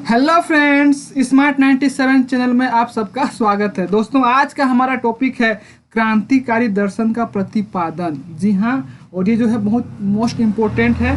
Hello friends, smart 97 channel में आप सबका स्वागत है। दोस्तों, आज का हमारा टॉपिक है क्रांतिकारी दर्शन का प्रतिपादन। जी हाँ, और ये जो है बहुत मोस्ट इम्पोर्टेंट है।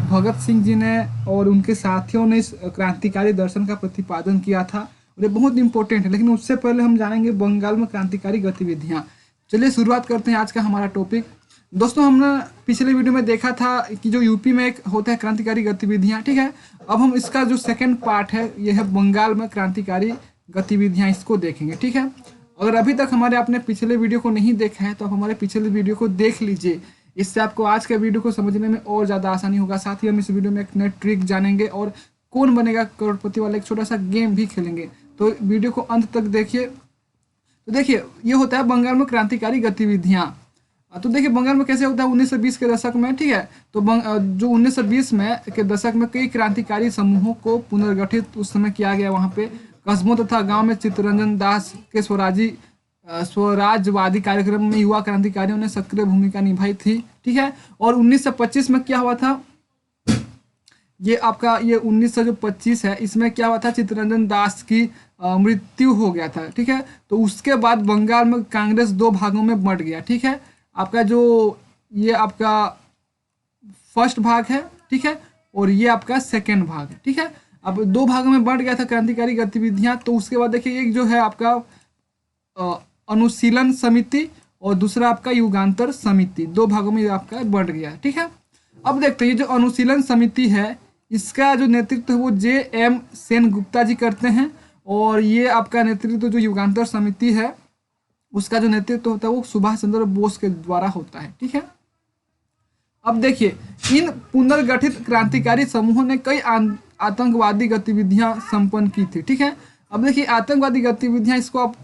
भगत सिंह जी ने और उनके साथियों ने इस क्रांतिकारी दर्शन का प्रतिपादन किया था और ये बहुत इंपॉर्टेंट है। लेकिन उससे पहले हम जानेंगे बंगाल में क्रांतिकारी गतिविधियाँ। चलिए शुरुआत करते हैं आज का हमारा टॉपिक। दोस्तों, हमने पिछले वीडियो में देखा था कि जो यूपी में एक होता है क्रांतिकारी गतिविधियां, ठीक है। अब हम इसका जो सेकंड पार्ट है ये है बंगाल में क्रांतिकारी गतिविधियां, इसको देखेंगे, ठीक है। अगर अभी तक हमारे आपने पिछले वीडियो को नहीं देखा है तो आप हमारे पिछले वीडियो को देख लीजिए। इससे आपको आज के वीडियो को समझने में और ज़्यादा आसानी होगा। साथ ही हम इस वीडियो में एक नए ट्रिक जानेंगे और कौन बनेगा करोड़पति वाला एक छोटा सा गेम भी खेलेंगे। तो वीडियो को अंत तक देखिए। तो देखिए, ये होता है बंगाल में क्रांतिकारी गतिविधियाँ। तो देखिए बंगाल में कैसे होता है 1920 के दशक में, ठीक है। तो जो 1920 में के दशक में कई क्रांतिकारी समूहों को पुनर्गठित उस समय किया गया। वहाँ पे कस्बों तथा गांव में चित्तरंजन दास के स्वराजवादी कार्यक्रम में युवा क्रांतिकारियों ने सक्रिय भूमिका निभाई थी, ठीक है। और 1925 में क्या हुआ था, ये आपका ये 1925 है, इसमें क्या हुआ था, चित्तरंजन दास की मृत्यु हो गया था, ठीक है। तो उसके बाद बंगाल में कांग्रेस दो भागों में बंट गया, ठीक है। आपका जो ये आपका फर्स्ट भाग है, ठीक है, और ये आपका सेकेंड भाग है, ठीक है। अब दो भागों में बढ़ गया था क्रांतिकारी गतिविधियां। तो उसके बाद देखिए एक जो है आपका अनुशीलन समिति और दूसरा आपका युगांतर समिति, दो भागों में आपका बढ़ गया, ठीक है। अब देखते हैं जो अनुशीलन समिति है इसका जो नेतृत्व है वो J.M. सेनगुप्ता जी करते हैं। और ये आपका नेतृत्व जो युगांतर समिति है उसका जो नेतृत्व होता है वो सुभाष चंद्र बोस के द्वारा होता है, ठीक है। अब देखिए इन पुनर्गठित क्रांतिकारी समूहों ने कई आतंकवादी गतिविधियां संपन्न की थी, ठीक है। अब देखिए आतंकवादी गतिविधियां, इसको आप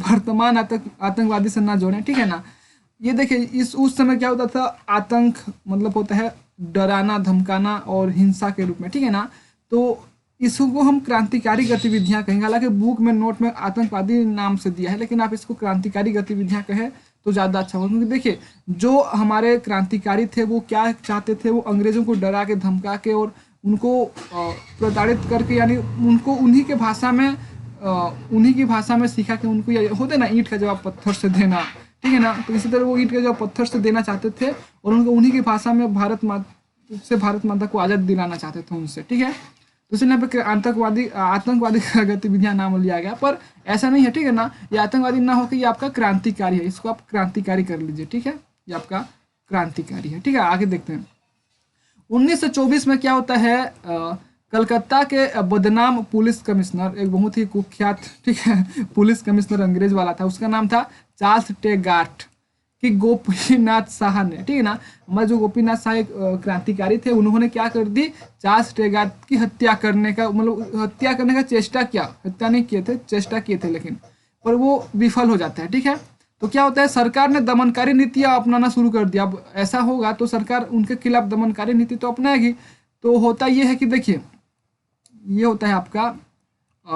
वर्तमान आतंकवादी से ना जोड़ें, ठीक है ना। ये देखिए इस उस समय क्या होता था, आतंक मतलब होता है डराना धमकाना और हिंसा के रूप में, ठीक है ना। तो इसको हम क्रांतिकारी गतिविधियां कहेंगे। हालांकि बुक में नोट में आतंकवादी नाम से दिया है, लेकिन आप इसको क्रांतिकारी गतिविधियां कहें तो ज़्यादा अच्छा होगा। क्योंकि देखिए जो हमारे क्रांतिकारी थे वो क्या चाहते थे, वो अंग्रेज़ों को डरा के धमका के और उनको प्रताड़ित करके, यानी उनको उन्हीं की भाषा में सिखा के, उनको ये होते ना ईंट का जवाब पत्थर से देना, ठीक है ना। तो इसी तरह वो ईंट का जवाब पत्थर से देना चाहते थे और उनको उन्हीं की भाषा में भारत माता को आज़ाद दिलाना चाहते थे उनसे, ठीक है। तो इसलिए यहाँ पे आतंकवादी गतिविधियां नाम लिया गया, पर ऐसा नहीं है, ठीक है ना। ये आतंकवादी ना होकर ये आपका क्रांतिकारी है, इसको आप क्रांतिकारी कर लीजिए, ठीक है। ये आपका क्रांतिकारी है, ठीक है। आगे देखते हैं 1924 में क्या होता है, कलकत्ता के बदनाम पुलिस कमिश्नर, एक बहुत ही कुख्यात, ठीक है, पुलिस कमिश्नर अंग्रेज वाला था, उसका नाम था चार्ल्स टेगार्ट कि गोपीनाथ शाह ने, ठीक है ना। हमारे जो गोपीनाथ शाह एक क्रांतिकारी थे, उन्होंने क्या कर दी, चार्ल्स टेगार्ट की हत्या करने का चेष्टा किया। हत्या नहीं किए थे, चेष्टा किए थे, लेकिन पर वो विफल हो जाता है, ठीक है। तो क्या होता है, सरकार ने दमनकारी नीतियाँ अपनाना शुरू कर दिया। अब ऐसा होगा तो सरकार उनके खिलाफ दमनकारी नीति तो अपनाएगी। तो होता ये है कि देखिए ये होता है आपका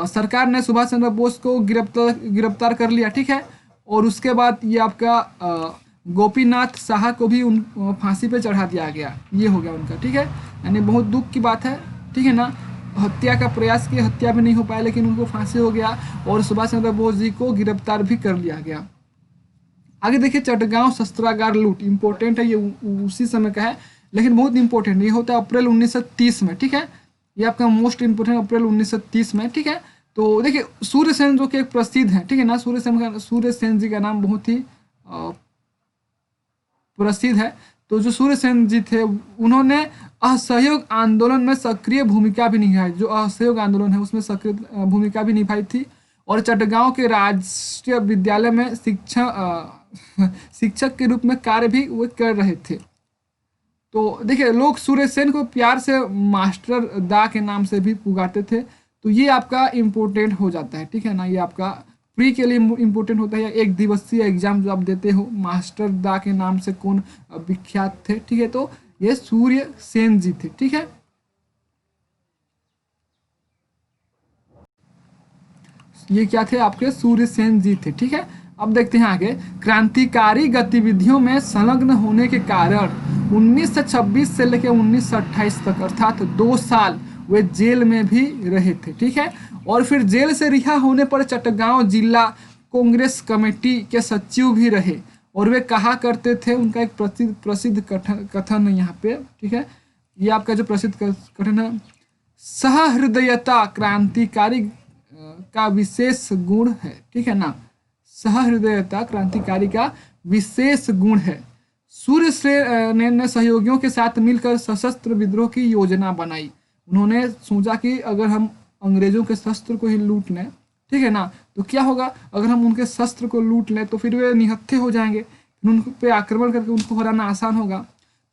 सरकार ने सुभाष चंद्र बोस को गिरफ्तार कर लिया, ठीक है। और उसके बाद ये आपका गोपीनाथ शाह को भी उन फांसी पे चढ़ा दिया गया। ये हो गया उनका, ठीक है। यानी बहुत दुख की बात है, ठीक है ना। हत्या का प्रयास किया, हत्या भी नहीं हो पाया, लेकिन उनको फांसी हो गया और सुभाष चंद्र बोस जी को गिरफ्तार भी कर लिया गया। आगे देखिए चटगांव शस्त्रागार लूट, इंपॉर्टेंट है, ये उसी समय का है लेकिन बहुत इंपॉर्टेंट। ये होता है अप्रैल 1930 में, ठीक है। ये आपका मोस्ट इंपोर्टेंट अप्रैल 1930 में, ठीक है। तो देखिए सूर्यसेन जो कि एक प्रसिद्ध है, ठीक है ना। सूर्यसेन जी का नाम बहुत ही प्रसिद्ध है। तो जो सूर्यसेन जी थे उन्होंने असहयोग आंदोलन में सक्रिय भूमिका भी निभाई। जो असहयोग आंदोलन है उसमें सक्रिय भूमिका भी निभाई थी और चटगांव के राष्ट्रीय विद्यालय में शिक्षक के रूप में कार्य भी वो कर रहे थे। तो देखिए लोग सूर्यसेन को प्यार से मास्टर दा के नाम से भी पुकारते थे। तो ये आपका इम्पोर्टेंट हो जाता है, ठीक है ना। ये आपका प्री के लिए इम्पोर्टेंट होता है, या एक दिवसीय एग्जाम जो आप देते हो, मास्टर दा के नाम से कौन विख्यात थे, ठीक है। तो ये सूर्यसेन जी थे, ठीक है। ये क्या थे आपके, सूर्यसेन जी थे, ठीक है। अब देखते हैं आगे, क्रांतिकारी गतिविधियों में संलग्न होने के कारण 1926 से लेकर 1928 तक, अर्थात 2 साल वे जेल में भी रहे थे, ठीक है। और फिर जेल से रिहा होने पर चटगांव जिला कांग्रेस कमेटी के सचिव भी रहे। और वे कहा करते थे, उनका एक प्रसिद्ध कथन है यहाँ पे, ठीक है, ये आपका जो प्रसिद्ध कथन है, सहृदयता क्रांतिकारी का विशेष गुण है, ठीक है ना। सहृदयता क्रांतिकारी का विशेष गुण है। सूर्य सेन ने सहयोगियों के साथ मिलकर सशस्त्र विद्रोह की योजना बनाई। उन्होंने सोचा कि अगर हम अंग्रेजों के शस्त्र को ही लूट लें, ठीक है ना, तो क्या होगा, अगर हम उनके शस्त्र को लूट लें तो फिर वे निहत्थे हो जाएंगे, फिर उन पे आक्रमण करके उनको हराना आसान होगा।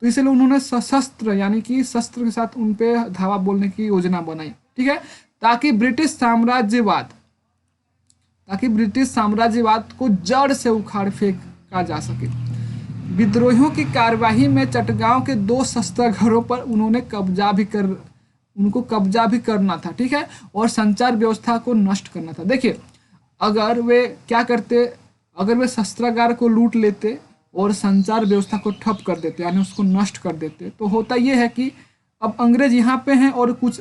तो इसलिए उन्होंने सशस्त्र यानी कि शस्त्र के साथ उन पे धावा बोलने की योजना बनाई, ठीक है, ताकि ब्रिटिश साम्राज्यवाद को जड़ से उखाड़ फेंका जा सके। विद्रोहियों की कार्यवाही में चटगांव के 2 शस्त्रागारों पर उनको कब्जा भी करना था, ठीक है, और संचार व्यवस्था को नष्ट करना था। देखिए, अगर वे क्या करते, अगर वे शस्त्रागार को लूट लेते और संचार व्यवस्था को ठप कर देते यानी उसको नष्ट कर देते, तो होता ये है कि अब अंग्रेज यहाँ पे हैं और कुछ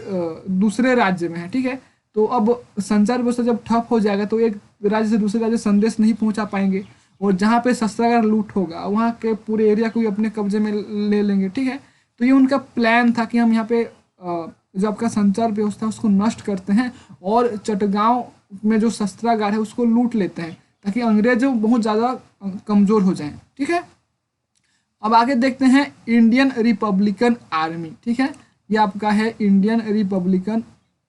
दूसरे राज्य में हैं, ठीक है, तो अब संचार व्यवस्था जब ठप हो जाएगा तो एक राज्य से दूसरे राज्य संदेश नहीं पहुंचा पाएंगे, और जहाँ पे शस्त्रागार लूट होगा वहाँ के पूरे एरिया को भी अपने कब्जे में ले लेंगे, ठीक है। तो ये उनका प्लान था कि हम यहाँ पे जो आपका संचार व्यवस्था उसको नष्ट करते हैं और चटगांव में जो शस्त्रागार है उसको लूट लेते हैं, ताकि अंग्रेज बहुत ज़्यादा कमज़ोर हो जाएं, ठीक है। अब आगे देखते हैं इंडियन रिपब्लिकन आर्मी, ठीक है, ये आपका है इंडियन रिपब्लिकन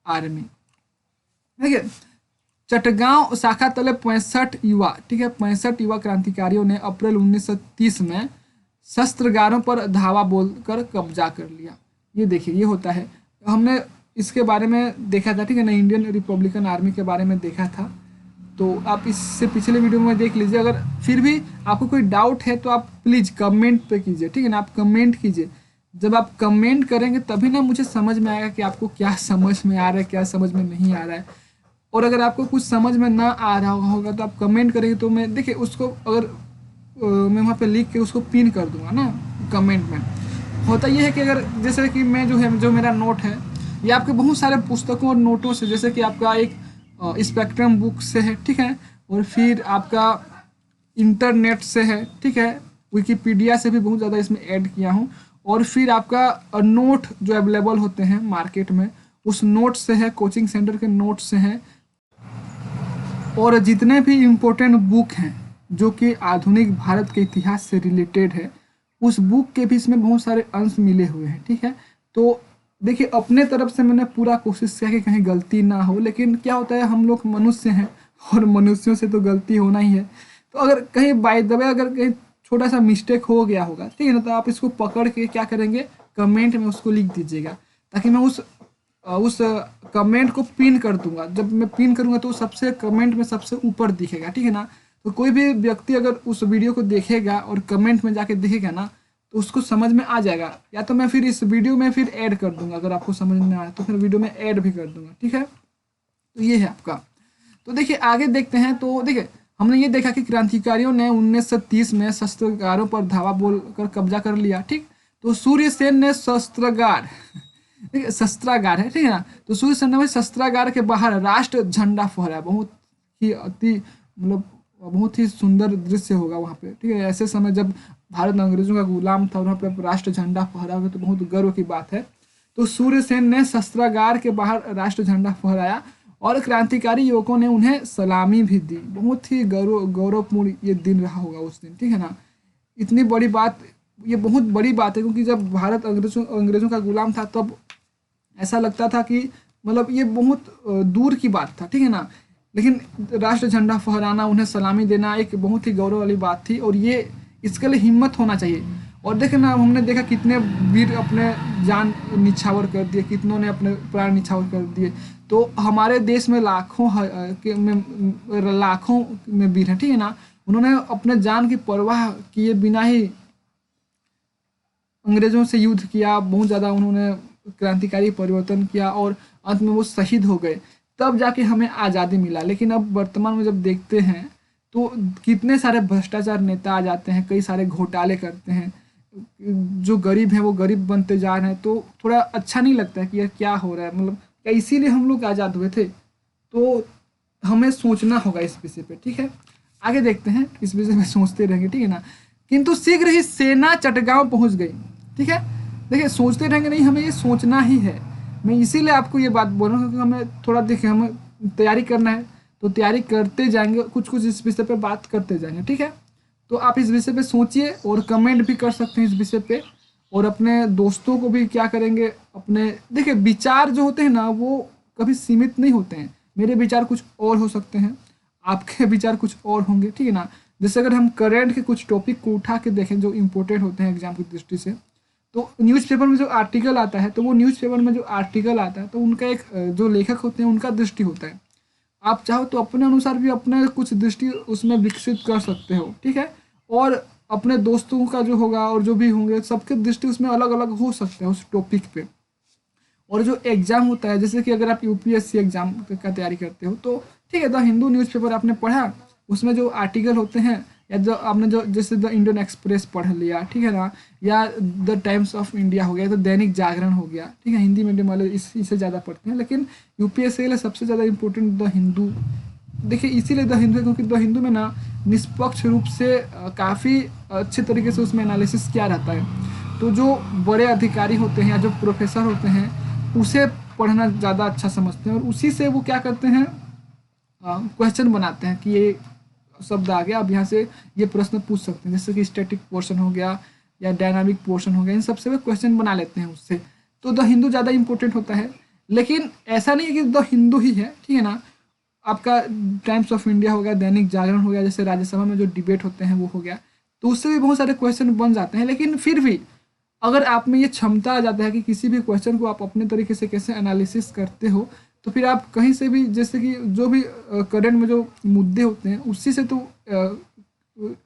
आर्मी, ठीक है। चटगांव शाखा तले 65 युवा, ठीक है, 65 युवा क्रांतिकारियों ने अप्रैल 1930 में शस्त्रागारों पर धावा बोलकर कब्जा कर लिया। ये देखिए, ये होता है, हमने इसके बारे में देखा था, ठीक है ना, इंडियन रिपब्लिकन आर्मी के बारे में देखा था, तो आप इससे पिछले वीडियो में देख लीजिए। अगर फिर भी आपको कोई डाउट है तो आप प्लीज़ कमेंट पे कीजिए, ठीक है ना, आप कमेंट कीजिए। जब आप कमेंट करेंगे तभी ना मुझे समझ में आएगा कि आपको क्या समझ में आ रहा है, क्या समझ में नहीं आ रहा है। और अगर आपको कुछ समझ में ना आ रहा होगा तो आप कमेंट करेंगे, तो मैं देखिए उसको अगर मैं वहाँ पे लिख के उसको पिन कर दूंगा ना कमेंट में। होता ये है कि अगर जैसे कि मैं जो मेरा नोट है ये आपके बहुत सारे पुस्तकों और नोटों से, जैसे कि आपका एक स्पेक्ट्रम बुक से है, ठीक है, और फिर आपका इंटरनेट से है, ठीक है, विकिपीडिया से भी बहुत ज़्यादा इसमें ऐड किया हूँ, और फिर आपका नोट जो अवेलेबल होते हैं मार्केट में उस नोट से है, कोचिंग सेंटर के नोट से हैं, और जितने भी इम्पोर्टेंट बुक हैं जो कि आधुनिक भारत के इतिहास से रिलेटेड है उस बुक के भी इसमें बहुत सारे अंश मिले हुए हैं, ठीक है। तो देखिए, अपने तरफ से मैंने पूरा कोशिश किया कि कहीं गलती ना हो, लेकिन क्या होता है, हम लोग मनुष्य हैं और मनुष्यों से तो गलती होना ही है। तो अगर कहीं बाय द वे अगर कहीं छोटा सा मिस्टेक हो गया होगा, ठीक है ना, तो आप इसको पकड़ के क्या करेंगे, कमेंट में उसको लिख दीजिएगा, ताकि मैं उस कमेंट को पिन कर दूंगा। जब मैं पिन करूंगा तो सबसे कमेंट में सबसे ऊपर दिखेगा, ठीक है ना। तो कोई भी व्यक्ति अगर उस वीडियो को देखेगा और कमेंट में जाके देखेगा ना तो उसको समझ में आ जाएगा, या तो मैं फिर इस वीडियो में फिर ऐड कर दूंगा, अगर आपको समझ में आया तो फिर वीडियो में ऐड भी कर दूंगा, ठीक है। तो ये है आपका। तो देखिए आगे देखते हैं। तो देखिए, हमने ये देखा कि क्रांतिकारियों ने 1930 में शस्त्रागारों पर धावा बोलकर कब्जा कर लिया, ठीक। तो सूर्य सेन ने शस्त्रागार है, ठीक है ना, तो सूर्य सेन ने शस्त्रागार के बाहर राष्ट्र झंडा फहराया। बहुत ही सुंदर दृश्य होगा वहाँ पे, ठीक है। ऐसे समय जब भारत अंग्रेजों का गुलाम था और वहाँ पे राष्ट्र झंडा फहरा हुआ, तो बहुत गर्व की बात है। तो सूर्य सेन ने शस्त्रागार के बाहर राष्ट्र झंडा फहराया और क्रांतिकारी युवकों ने उन्हें सलामी भी दी। बहुत ही गौरवपूर्ण ये दिन रहा होगा उस दिन, ठीक है ना। इतनी बड़ी बात, ये बहुत बड़ी बात है, क्योंकि जब भारत अंग्रेजों का गुलाम था तब ऐसा लगता था कि मतलब ये बहुत दूर की बात था, ठीक है ना। लेकिन राष्ट्र झंडा फहराना, उन्हें सलामी देना एक बहुत ही गौरव वाली बात थी, और ये इसके लिए हिम्मत होना चाहिए। और देखें ना, हमने देखा कितने वीर अपने जान निछावर कर दिए, कितनों ने अपने प्राण निछावर कर दिए। तो हमारे देश में लाखों में वीर हैं, ठीक है ना। उन्होंने अपने जान की परवाह किए बिना ही अंग्रेजों से युद्ध किया, बहुत ज़्यादा उन्होंने क्रांतिकारी परिवर्तन किया और अंत में वो शहीद हो गए, तब जाके हमें आज़ादी मिला। लेकिन अब वर्तमान में जब देखते हैं तो कितने सारे भ्रष्टाचार नेता आ जाते हैं, कई सारे घोटाले करते हैं, जो गरीब हैं वो गरीब बनते जा रहे हैं, तो थोड़ा अच्छा नहीं लगता है कि यार क्या हो रहा है, मतलब क्या इसीलिए हम लोग आज़ाद हुए थे? तो हमें सोचना होगा इस विषय पे, ठीक है। आगे देखते हैं, इस विषय में सोचते रहेंगे, ठीक है ना। किंतु शीघ्र ही सेना चटगांव पहुंच गई, ठीक है। देखिए सोचते रहेंगे नहीं, हमें ये सोचना ही है। मैं इसीलिए आपको ये बात बोल रहा हूँ, क्योंकि हमें थोड़ा देखिए, हमें तैयारी करना है, तो तैयारी करते जाएंगे, कुछ कुछ इस विषय पे बात करते जाएंगे, ठीक है। तो आप इस विषय पे सोचिए और कमेंट भी कर सकते हैं इस विषय पे, और अपने दोस्तों को भी क्या करेंगे, अपने देखिए विचार जो होते हैं ना वो कभी सीमित नहीं होते हैं। मेरे विचार कुछ और हो सकते हैं, आपके विचार कुछ और होंगे, ठीक है ना। जैसे अगर हम करंट के कुछ टॉपिक को उठा के देखें जो इम्पोर्टेंट होते हैं एग्जाम की दृष्टि से, तो न्यूज़पेपर में जो आर्टिकल आता है, तो वो न्यूज़पेपर में जो आर्टिकल आता है तो उनका एक जो लेखक होते हैं उनका दृष्टि होता है। आप चाहो तो अपने अनुसार भी अपने कुछ दृष्टि उसमें विकसित कर सकते हो, ठीक है। और अपने दोस्तों का जो होगा और जो भी होंगे सबके दृष्टि उसमें अलग अलग हो सकते हैं उस टॉपिक पे। और जो एग्जाम होता है, जैसे कि अगर आप यूपीएससी एग्जाम का तैयारी करते हो तो ठीक है, द हिंदू न्यूज़पेपर आपने पढ़ा, उसमें जो आर्टिकल होते हैं, या जो आपने जो जैसे द इंडियन एक्सप्रेस पढ़ लिया, ठीक है ना, या द टाइम्स ऑफ इंडिया हो गया, तो दैनिक जागरण हो गया, ठीक है। हिंदी मीडियम वाले इससे ज़्यादा पढ़ते हैं, लेकिन यूपीएससी के लिए सबसे ज़्यादा इंपॉर्टेंट द हिंदू। देखिए इसीलिए द हिंदू है क्योंकि द हिंदू में ना निष्पक्ष रूप से काफ़ी अच्छे तरीके से उसमें एनालिसिस किया रहता है। तो जो बड़े अधिकारी होते हैं या जो प्रोफेसर होते हैं उसे पढ़ना ज़्यादा अच्छा समझते हैं, और उसी से वो क्या करते हैं, क्वेश्चन बनाते हैं कि ये शब्द आ गया, अब यहाँ से ये प्रश्न पूछ सकते हैं, जैसे कि स्टैटिक पोर्शन हो गया या डायनामिक पोर्शन हो गया, इन सबसे वो क्वेश्चन बना लेते हैं उससे। तो द हिंदू ज़्यादा इंपॉर्टेंट होता है, लेकिन ऐसा नहीं है कि द हिंदू ही है, ठीक है ना। आपका टाइम्स ऑफ इंडिया हो गया, दैनिक जागरण हो गया, जैसे राज्यसभा में जो डिबेट होते हैं वो हो गया, तो उससे भी बहुत सारे क्वेश्चन बन जाते हैं। लेकिन फिर भी अगर आप में ये क्षमता आ जाता है कि किसी भी क्वेश्चन को आप अपने तरीके से कैसे एनालिसिस करते हो, तो फिर आप कहीं से भी, जैसे कि जो भी करंट में जो मुद्दे होते हैं उसी से तो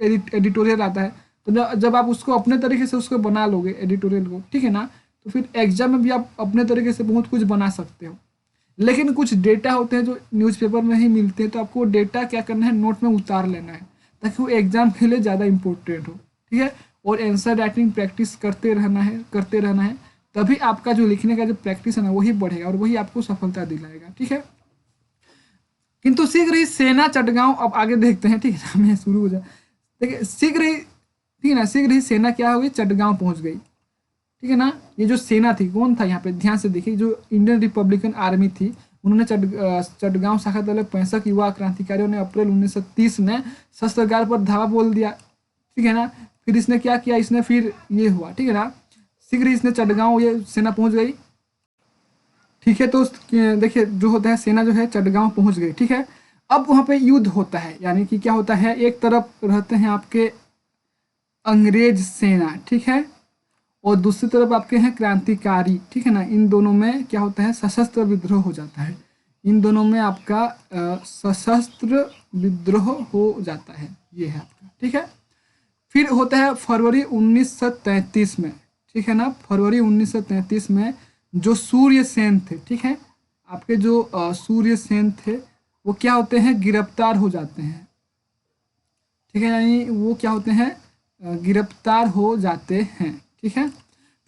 एडिटोरियल आता है, तो जब आप उसको अपने तरीके से उसको बना लोगे एडिटोरियल को, ठीक है ना, तो फिर एग्जाम में भी आप अपने तरीके से बहुत कुछ बना सकते हो। लेकिन कुछ डेटा होते हैं जो न्यूज़पेपर में ही मिलते हैं, तो आपको डेटा क्या करना है, नोट में उतार लेना है, ताकि वो एग्जाम के लिए ज़्यादा इंपॉर्टेंट हो, ठीक है। और आंसर राइटिंग प्रैक्टिस करते रहना है, तभी आपका जो लिखने का जो प्रैक्टिस है ना वही बढ़ेगा और वही आपको सफलता दिलाएगा, ठीक है। किंतु शीघ्र ही सेना चटगांव, अब आगे देखते हैं, ठीक है ना, मैं शुरू हो जाए। देखिए शीघ्र ही, ठीक है ना, शीघ्र ही सेना क्या हो गई, चटगांव पहुंच गई, ठीक है ना। ये जो सेना थी, कौन था यहाँ पे, ध्यान से देखिए, जो इंडियन रिपब्लिकन आर्मी थी, उन्होंने चटगांव शाखा दल 65 युवा क्रांतिकारियों ने अप्रैल 1930 में शस्त्रगार पर धावा बोल दिया, ठीक है ना। फिर इसने क्या किया, इसने फिर ये हुआ, ठीक है ना, शीघ्र ही इसने चटगांव, ये सेना पहुंच गई, ठीक है। तो देखिए जो होता है, सेना जो है चटगांव पहुंच गई, ठीक है। अब वहां पे युद्ध होता है, यानी कि क्या होता है, एक तरफ रहते हैं आपके अंग्रेज सेना, ठीक है, और दूसरी तरफ आपके हैं क्रांतिकारी, ठीक है ना। इन दोनों में क्या होता है, सशस्त्र विद्रोह हो जाता है, इन दोनों में आपका सशस्त्र विद्रोह हो जाता है, ये है आपका, ठीक है। फिर होता है फरवरी 1933 में, ठीक है ना, फरवरी 1933 में जो सूर्य सेन थे, ठीक है, आपके जो सूर्य सेन थे वो क्या होते हैं, गिरफ्तार हो जाते हैं, ठीक है, यानी वो क्या होते हैं, गिरफ्तार हो जाते हैं, ठीक है।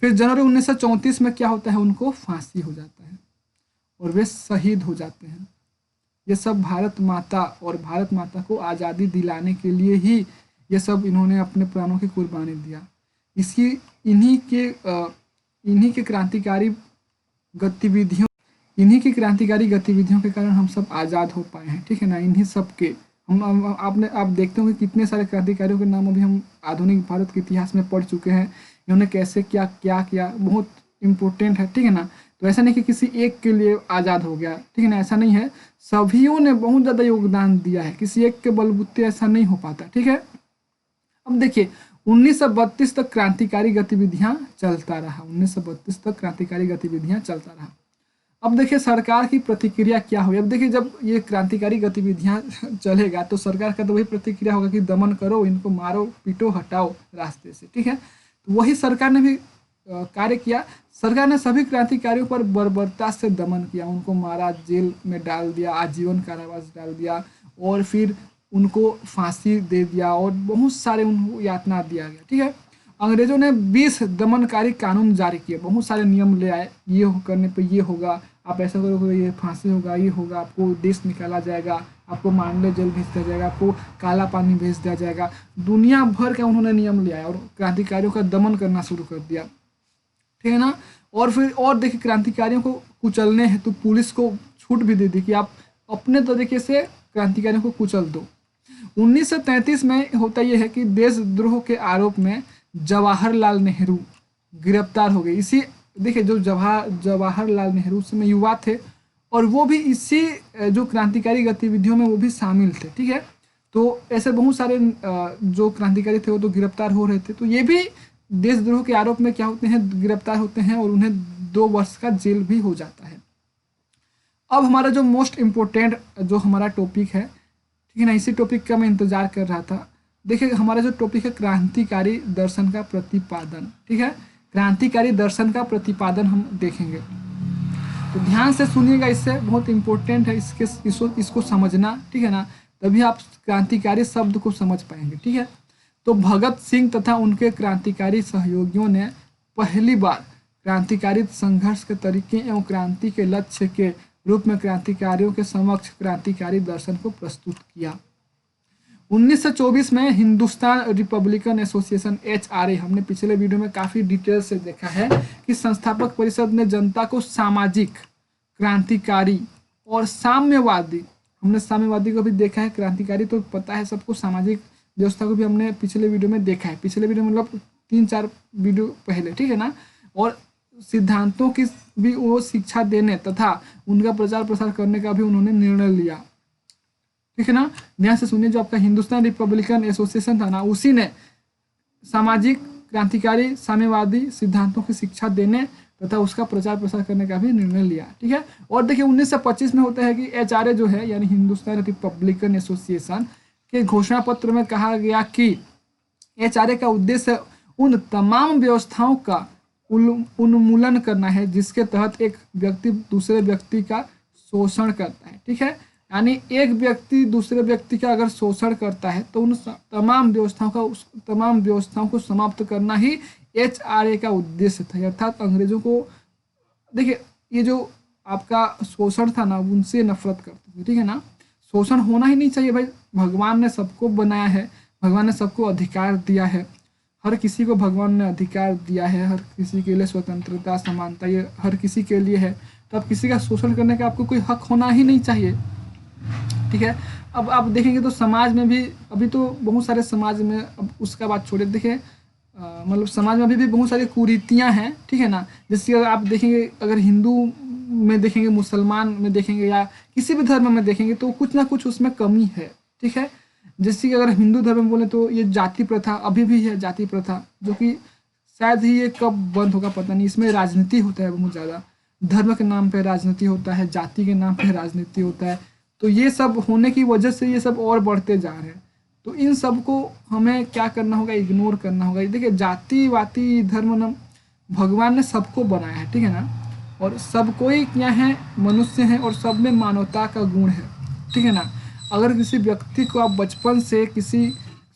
फिर जनवरी 1934 में क्या होता है, उनको फांसी हो जाता है और वे शहीद हो जाते हैं। ये सब भारत माता और भारत माता को आज़ादी दिलाने के लिए ही ये सब इन्होंने अपने प्राणों की कुर्बानी दिया। इसकी इन्हीं के क्रांतिकारी गतिविधियों के कारण हम सब आज़ाद हो पाए हैं, ठीक है ना। इन्हीं सब के आप देखते होंगे कितने सारे क्रांतिकारियों के नाम अभी हम आधुनिक भारत के इतिहास में पढ़ चुके हैं, इन्होंने कैसे क्या क्या किया, बहुत इम्पोर्टेंट है, ठीक है ना। तो ऐसा नहीं कि किसी एक के लिए आज़ाद हो गया, ठीक है ना, ऐसा नहीं है, सभियों ने बहुत ज़्यादा योगदान दिया है, किसी एक के बलबूते ऐसा नहीं हो पाता, ठीक है। अब देखिए 1932 तक क्रांतिकारी गतिविधियां चलता रहा, 1932 तक क्रांतिकारी गतिविधियां चलता रहा। अब देखिए सरकार की प्रतिक्रिया क्या हुई। अब देखिए जब ये क्रांतिकारी गतिविधियां चलेगा तो सरकार का तो वही प्रतिक्रिया होगा कि दमन करो, इनको मारो पीटो हटाओ रास्ते से, ठीक है। तो वही सरकार ने भी कार्य किया। सरकार ने सभी क्रांतिकारियों पर बर्बरता से दमन किया, उनको मारा, जेल में डाल दिया, आजीवन कारावास डाल दिया और फिर उनको फांसी दे दिया और बहुत सारे उनको यातना दिया गया, ठीक है। अंग्रेजों ने 20 दमनकारी कानून जारी किए, बहुत सारे नियम ले आए, ये करने पे ये होगा, आप ऐसा करोगे ये फांसी होगा, ये होगा, आपको देश निकाला जाएगा, आपको मांडले जेल भेज दिया जाएगा, आपको काला पानी भेज दिया जाएगा। दुनिया भर का उन्होंने नियम ले आया और क्रांतिकारियों का दमन करना शुरू कर दिया, ठीक है ना। और फिर और देखिए क्रांतिकारियों को कुचलने हेतु तो पुलिस को छूट भी दे दी कि आप अपने तरीके से क्रांतिकारियों को कुचल दो। 1933 में होता यह है कि देशद्रोह के आरोप में जवाहरलाल नेहरू गिरफ्तार हो गए। इसी देखिए जो जवाहरलाल नेहरू उस समय युवा थे और वो भी इसी जो क्रांतिकारी गतिविधियों में वो भी शामिल थे, ठीक है। तो ऐसे बहुत सारे जो क्रांतिकारी थे वो तो गिरफ्तार हो रहे थे, तो ये भी देशद्रोह के आरोप में क्या होते हैं, गिरफ्तार होते हैं और उन्हें 2 वर्ष का जेल भी हो जाता है। अब हमारा जो मोस्ट इम्पोर्टेंट जो हमारा टॉपिक है, ठीक है ना, इसी टॉपिक का मैं इंतजार कर रहा था। देखिए हमारा जो टॉपिक है क्रांतिकारी दर्शन का प्रतिपादन, ठीक है, क्रांतिकारी दर्शन का प्रतिपादन हम देखेंगे, तो ध्यान से सुनिएगा, इससे बहुत इंपॉर्टेंट है इसको समझना, ठीक है ना, तभी आप क्रांतिकारी शब्द को समझ पाएंगे, ठीक है। तो भगत सिंह तथा उनके क्रांतिकारी सहयोगियों ने पहली बार क्रांतिकारी संघर्ष के तरीके एवं क्रांति के लक्ष्य के रूप में क्रांतिकारियों के समक्ष क्रांतिकारी दर्शन को प्रस्तुत किया। 1924 में हिंदुस्तान रिपब्लिकन एसोसिएशन HRA, हमने पिछले वीडियो में काफ़ी डिटेल से देखा है कि संस्थापक परिषद ने जनता को सामाजिक, क्रांतिकारी और साम्यवादी, हमने साम्यवादी को भी देखा है, क्रांतिकारी तो पता है सबको, सामाजिक व्यवस्था को भी हमने पिछले वीडियो में देखा है, पिछले वीडियो मतलब 3-4 वीडियो पहले, ठीक है ना। और सिद्धांतों की भी वो शिक्षा देने तथा उनका प्रचार प्रसार करने का भी उन्होंने निर्णय लिया, ठीक है ना। ध्यान से सुनिए, जो आपका हिंदुस्तान रिपब्लिकन एसोसिएशन था ना, उसी ने सामाजिक, क्रांतिकारी, साम्यवादी सिद्धांतों की शिक्षा देने तथा उसका प्रचार प्रसार करने का भी निर्णय लिया, ठीक है। और देखिए 1925 में होता है कि HRA जो है यानी हिंदुस्तान रिपब्लिकन एसोसिएशन के घोषणा पत्र में कहा गया कि HRA का उद्देश्य उन तमाम व्यवस्थाओं का उन्मूलन करना है जिसके तहत एक व्यक्ति दूसरे व्यक्ति का शोषण करता है, ठीक है। यानी एक व्यक्ति दूसरे व्यक्ति का अगर शोषण करता है तो उन तमाम व्यवस्थाओं को समाप्त करना ही HRA का उद्देश्य था। अर्थात अंग्रेजों को, देखिए ये जो आपका शोषण था ना, उनसे नफरत करते थे, ठीक है ना। शोषण होना ही नहीं चाहिए भाई, भगवान ने सबको बनाया है, भगवान ने सबको अधिकार दिया है, हर किसी को भगवान ने अधिकार दिया है, हर किसी के लिए स्वतंत्रता, समानता, ये हर किसी के लिए है, तो अब किसी का शोषण करने का आपको कोई हक होना ही नहीं चाहिए, ठीक है। अब आप देखेंगे तो समाज में भी अभी तो बहुत सारे समाज में, अब उसका बात छोड़िए, देखिए मतलब समाज में अभी भी बहुत सारी कुरीतियां हैं, ठीक है ना। जैसे अगर आप देखेंगे, अगर हिंदू में देखेंगे, मुसलमान में देखेंगे या किसी भी धर्म में देखेंगे तो कुछ ना कुछ उसमें कमी है, ठीक है। जैसे कि अगर हिंदू धर्म में बोले तो ये जाति प्रथा अभी भी है, जाति प्रथा, जो कि शायद ही ये कब बंद होगा पता नहीं। इसमें राजनीति होता है बहुत ज़्यादा, धर्म के नाम पे राजनीति होता है, जाति के नाम पे राजनीति होता है, तो ये सब होने की वजह से ये सब और बढ़ते जा रहे हैं। तो इन सब को हमें क्या करना होगा, इग्नोर करना होगा। देखिए जाति वाति धर्म न, भगवान ने सबको बनाया है, ठीक है ना, और सब कोई क्या है, मनुष्य हैं और सब में मानवता का गुण है, ठीक है ना। अगर किसी व्यक्ति को आप बचपन से किसी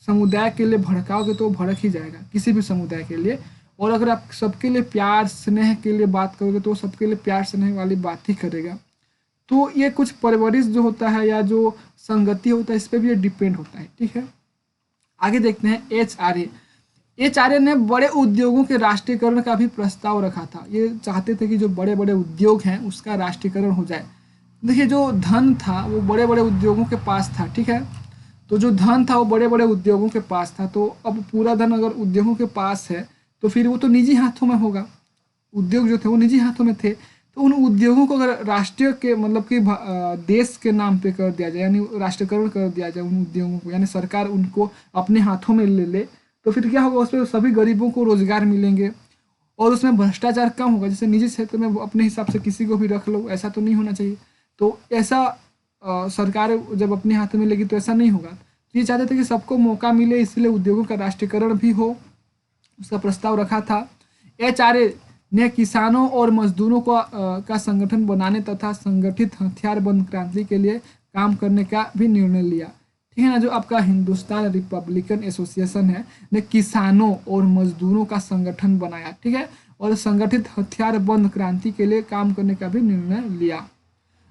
समुदाय के लिए भड़काओगे तो वो भड़क ही जाएगा, किसी भी समुदाय के लिए। और अगर आप सबके लिए प्यार स्नेह के लिए बात करोगे तो सबके लिए प्यार स्नेह वाली बात ही करेगा। तो ये कुछ परवरिश जो होता है या जो संगति होता है, इस पर भी ये डिपेंड होता है, ठीक है। आगे देखते हैं HRA ने बड़े उद्योगों के राष्ट्रीयकरण का भी प्रस्ताव रखा था। ये चाहते थे कि जो बड़े बड़े उद्योग हैं उसका राष्ट्रीयकरण हो जाए। देखिए जो धन था वो बड़े बड़े उद्योगों के पास था, ठीक है। तो जो धन था वो बड़े बड़े उद्योगों के पास था, तो अब पूरा धन अगर उद्योगों के पास है तो फिर वो तो निजी हाथों में होगा। उद्योग जो थे वो निजी हाथों में थे, तो उन उद्योगों को अगर राष्ट्रीय के मतलब कि देश के नाम पे कर दिया जाए, यानी राष्ट्रीयकरण कर दिया जाए उन उद्योगों को, यानी सरकार उनको अपने हाथों में ले, तो फिर क्या होगा, उसमें सभी गरीबों को रोजगार मिलेंगे और उसमें भ्रष्टाचार कम होगा। जैसे निजी क्षेत्र में अपने हिसाब से किसी को भी रख लो, ऐसा तो नहीं होना चाहिए। तो ऐसा सरकार जब अपने हाथ में लेगी तो ऐसा नहीं होगा। तो ये चाहते थे कि सबको मौका मिले, इसलिए उद्योगों का राष्ट्रीयकरण भी हो, उसका प्रस्ताव रखा था। HRA ने किसानों और मजदूरों का संगठन बनाने तथा संगठित हथियारबंद क्रांति के लिए काम करने का भी निर्णय लिया, ठीक है ना। जो आपका हिंदुस्तान रिपब्लिकन एसोसिएशन है ने किसानों और मजदूरों का संगठन बनाया, ठीक है, और संगठित हथियार बंद क्रांति के लिए काम करने का भी निर्णय लिया।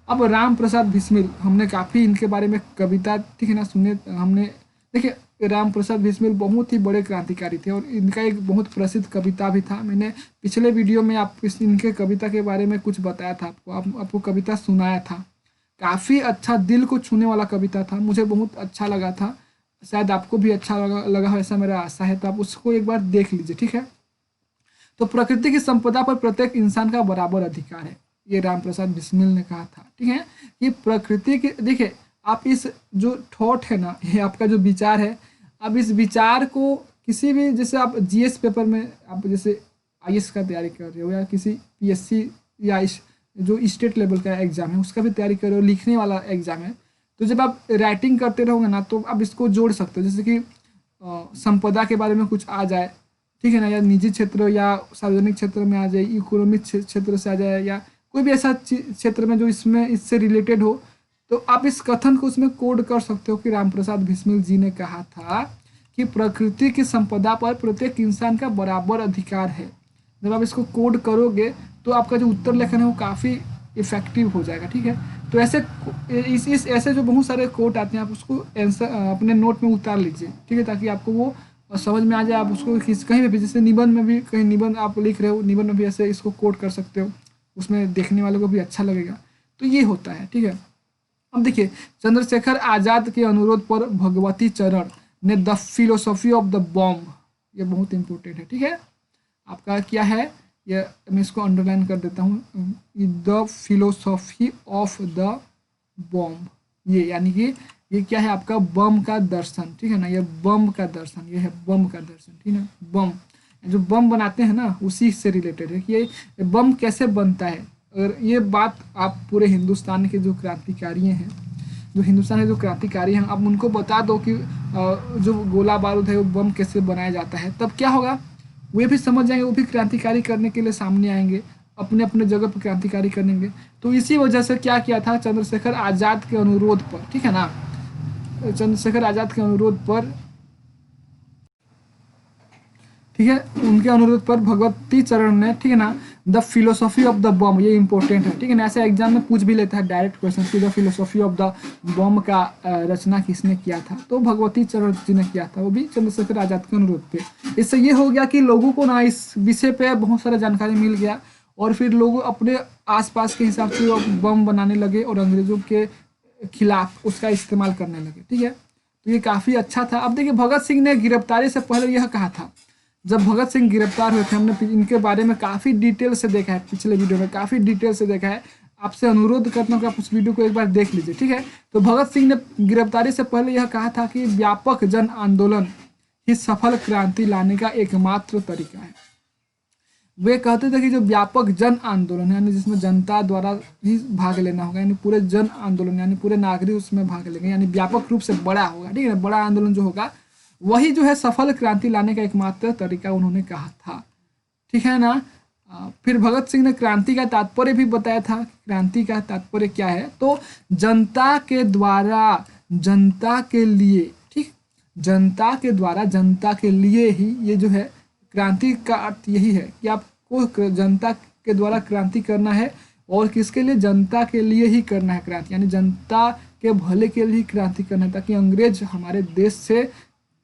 अब राम प्रसाद बिस्मिल, हमने काफ़ी इनके बारे में कविता, ठीक है ना, सुने हमने। देखिए राम प्रसाद बिस्मिल बहुत ही बड़े क्रांतिकारी थे और इनका एक बहुत प्रसिद्ध कविता भी था। मैंने पिछले वीडियो में इनके कविता के बारे में कुछ बताया था आपको, आपको कविता सुनाया था। काफ़ी अच्छा दिल को छूने वाला कविता था, मुझे बहुत अच्छा लगा था, शायद आपको भी अच्छा लगा हो ऐसा मेरा आशा है। तो आप उसको एक बार देख लीजिए, ठीक है। तो प्रकृति की संपदा पर प्रत्येक इंसान का बराबर अधिकार है, ये रामप्रसाद बिस्मिल ने कहा था, ठीक है। ये प्रकृति की, देखिए आप इस जो थॉट है ना, ये आपका जो विचार है, अब इस विचार को किसी भी, जैसे आप जीएस पेपर में आप जैसे आईएएस का तैयारी कर रहे हो या किसी पीएससी या जो स्टेट लेवल का एग्जाम है उसका भी तैयारी कर रहे हो, लिखने वाला एग्जाम है, तो जब आप राइटिंग करते रहोगे ना तो आप इसको जोड़ सकते हो। जैसे कि संपदा के बारे में कुछ आ जाए, ठीक है ना, या निजी क्षेत्र या सार्वजनिक क्षेत्र में आ जाए, इकोनॉमिक क्षेत्र से आ जाए, या कोई भी ऐसा क्षेत्र में जो इसमें इससे रिलेटेड हो, तो आप इस कथन को उसमें कोड कर सकते हो कि रामप्रसाद बिस्मिल जी ने कहा था कि प्रकृति की संपदा पर प्रत्येक इंसान का बराबर अधिकार है। जब आप इसको कोड करोगे तो आपका जो उत्तर लेखन है वो काफ़ी इफेक्टिव हो जाएगा, ठीक है। तो ऐसे इस ऐसे जो बहुत सारे कोट आते हैं आप उसको आंसर अपने नोट में उतार लीजिए, ठीक है, ताकि आपको वो समझ में आ जाए। आप उसको कहीं भी, जैसे निबंध में भी, कहीं निबंध आप लिख रहे हो, निबंध में भी ऐसे इसको कोट कर सकते हो, उसमें देखने वालों को भी अच्छा लगेगा। तो ये होता है, ठीक है। अब देखिए चंद्रशेखर आज़ाद के अनुरोध पर भगवती चरण ने the philosophy of the bomb, ये बहुत इंपॉर्टेंट है, ठीक है। आपका क्या है, ये मैं इसको अंडरलाइन कर देता हूँ, the philosophy of the bomb, ये यानी कि ये क्या है आपका बम का दर्शन, ठीक है ना, ये बम का दर्शन, ये है बम का दर्शन, ठीक है। बम जो बम बनाते हैं ना उसी से रिलेटेड है कि ये बम कैसे बनता है। और ये बात आप पूरे हिंदुस्तान के जो क्रांतिकारी हैं, जो हिंदुस्तान के जो क्रांतिकारी हैं, आप उनको बता दो कि जो गोला बारूद है वो बम कैसे बनाया जाता है, तब क्या होगा, वे भी समझ जाएंगे, वो भी क्रांतिकारी करने के लिए सामने आएंगे, अपने अपने जगह पर क्रांतिकारी करेंगे। तो इसी वजह से क्या किया था चंद्रशेखर आज़ाद के अनुरोध पर, ठीक है ना, चंद्रशेखर आज़ाद के अनुरोध पर, ठीक है, उनके अनुरोध पर भगवती चरण ने, ठीक है ना, द फिलोसफी ऑफ द बम, ये इंपॉर्टेंट है, ठीक है ना, ऐसे एग्जाम में पूछ भी लेता है डायरेक्ट क्वेश्चन कि द फिलोसफी ऑफ द बम का रचना किसने किया था, तो भगवती चरण जी ने किया था, वो भी चंद्रशेखर आज़ाद के अनुरोध पे। इससे ये हो गया कि लोगों को ना इस विषय पे बहुत सारा जानकारी मिल गया और फिर लोग अपने आसपास के हिसाब से बम बनाने लगे और अंग्रेजों के खिलाफ उसका इस्तेमाल करने लगे, ठीक है। तो ये काफ़ी अच्छा था। अब देखिए भगत सिंह ने गिरफ्तारी से पहले यह कहा था, जब भगत सिंह गिरफ्तार हुए थे, हमने इनके बारे में काफ़ी डिटेल से देखा है, पिछले वीडियो में काफ़ी डिटेल से देखा है, आपसे अनुरोध करता हूँ कि आप उस वीडियो को एक बार देख लीजिए, ठीक है। तो भगत सिंह ने गिरफ्तारी से पहले यह कहा था कि व्यापक जन आंदोलन ही सफल क्रांति लाने का एकमात्र तरीका है। वे कहते थे कि जो व्यापक जन आंदोलन है, यानी जिसमें जनता द्वारा ही भाग लेना होगा, यानी पूरे जन आंदोलन, यानी पूरे नागरिक उसमें भाग लेंगे, यानी व्यापक रूप से बड़ा होगा, ठीक है ना, बड़ा आंदोलन जो होगा वही जो है सफल क्रांति लाने का एकमात्र तरीका उन्होंने कहा था, ठीक है ना। फिर भगत सिंह ने क्रांति का तात्पर्य भी बताया था, क्रांति का तात्पर्य क्या है, तो जनता के द्वारा जनता के लिए, ठीक, जनता के द्वारा जनता के लिए ही, ये जो है क्रांति का अर्थ यही है कि आपको जनता के द्वारा क्रांति करना है और किसके लिए, जनता के लिए ही करना है क्रांति, यानी जनता के भले के लिए क्रांति करना है, ताकि अंग्रेज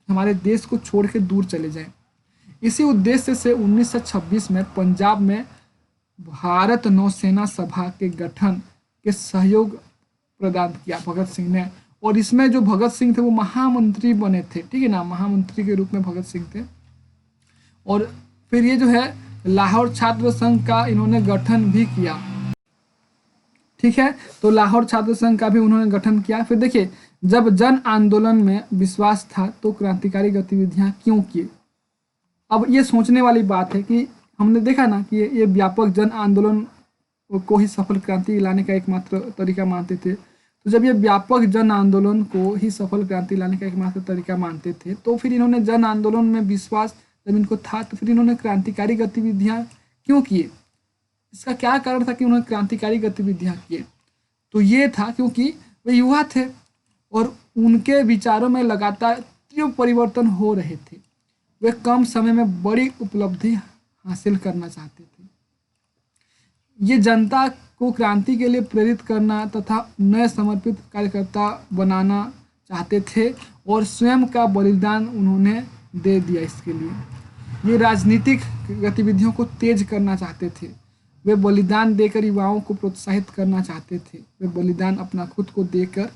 हमारे देश को छोड़ के दूर चले जाएं। इसी उद्देश्य से 1926 में पंजाब में भारत नौसेना सभा के गठन के सहयोग प्रदान किया भगत सिंह ने, और इसमें जो भगत सिंह थे वो महामंत्री बने थे, ठीक है ना, महामंत्री के रूप में भगत सिंह थे। और फिर ये जो है लाहौर छात्र संघ का इन्होंने गठन भी किया, ठीक है, तो लाहौर छात्र संघ का भी उन्होंने गठन किया। फिर देखिए जब जन आंदोलन में विश्वास था तो क्रांतिकारी गतिविधियां क्यों की। अब ये सोचने वाली बात है कि हमने देखा ना कि ये व्यापक जन आंदोलन को ही सफल क्रांति लाने का एकमात्र तरीका मानते थे, तो जब ये व्यापक जन आंदोलन को ही सफल क्रांति लाने का एकमात्र तरीका मानते थे, तो फिर इन्होंने जन आंदोलन में विश्वास जब इनको था तो फिर इन्होंने क्रांतिकारी गतिविधियां क्यों किए। इसका क्या कारण था कि उन्होंने क्रांतिकारी गतिविधियां किए, तो ये था क्योंकि वे युवा थे और उनके विचारों में लगातार तीव्र परिवर्तन हो रहे थे। वे कम समय में बड़ी उपलब्धि हासिल करना चाहते थे। ये जनता को क्रांति के लिए प्रेरित करना तथा नए समर्पित कार्यकर्ता बनाना चाहते थे और स्वयं का बलिदान उन्होंने दे दिया इसके लिए। ये राजनीतिक गतिविधियों को तेज करना चाहते थे। वे बलिदान देकर युवाओं को प्रोत्साहित करना चाहते थे। वे बलिदान अपना खुद को देकर